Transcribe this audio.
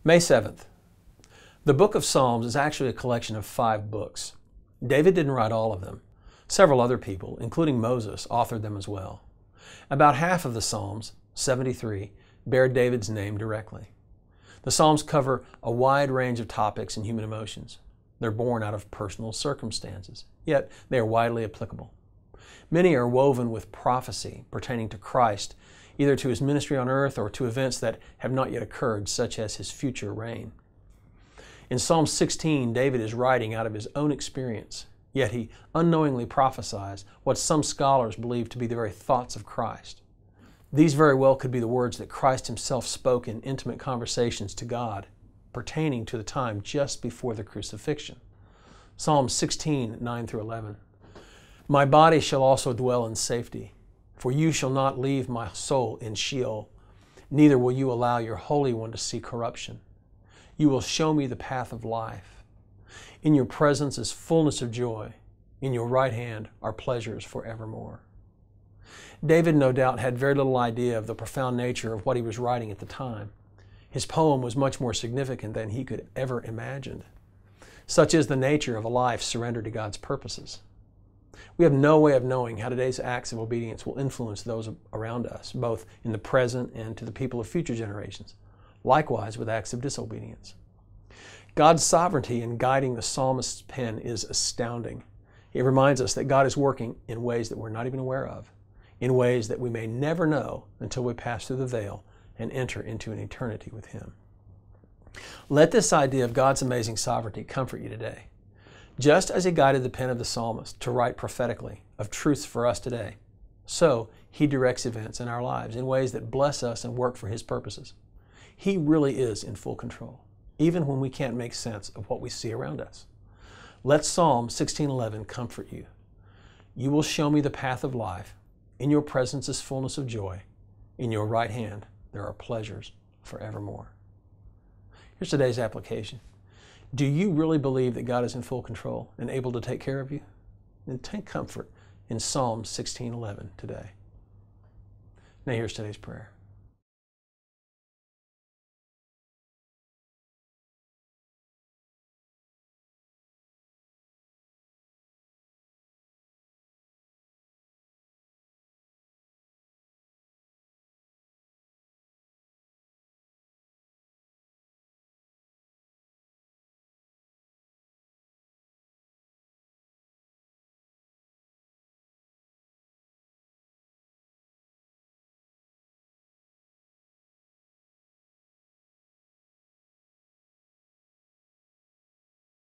May 7th. The book of Psalms is actually a collection of 5 books. David didn't write all of them. Several other people, including Moses, authored them as well. About half of the Psalms, 73, bear David's name directly. The Psalms cover a wide range of topics and human emotions. They're born out of personal circumstances, yet they are widely applicable. Many are woven with prophecy pertaining to Christ, either to his ministry on earth or to events that have not yet occurred, such as his future reign. In Psalm 16, David is writing out of his own experience, yet he unknowingly prophesies what some scholars believe to be the very thoughts of Christ. These very well could be the words that Christ himself spoke in intimate conversations to God, pertaining to the time just before the crucifixion. Psalm 16, 9 through 11. My body shall also dwell in safety, for you shall not leave my soul in Sheol, neither will you allow your Holy One to see corruption. You will show me the path of life. In your presence is fullness of joy. In your right hand are pleasures forevermore. David, no doubt, had very little idea of the profound nature of what he was writing at the time. His poem was much more significant than he could ever imagine. Such is the nature of a life surrendered to God's purposes. We have no way of knowing how today's acts of obedience will influence those around us, both in the present and to the people of future generations. Likewise with acts of disobedience. God's sovereignty in guiding the psalmist's pen is astounding. It reminds us that God is working in ways that we're not even aware of, in ways that we may never know until we pass through the veil and enter into an eternity with Him. Let this idea of God's amazing sovereignty comfort you today. Just as He guided the pen of the psalmist to write prophetically of truths for us today, so He directs events in our lives in ways that bless us and work for His purposes. He really is in full control, even when we can't make sense of what we see around us. Let Psalm 16:11 comfort you. You will show me the path of life. In your presence is fullness of joy. In your right hand there are pleasures forevermore. Here's today's application. Do you really believe that God is in full control and able to take care of you? Then take comfort in Psalm 16:11 today. Now here's today's prayer.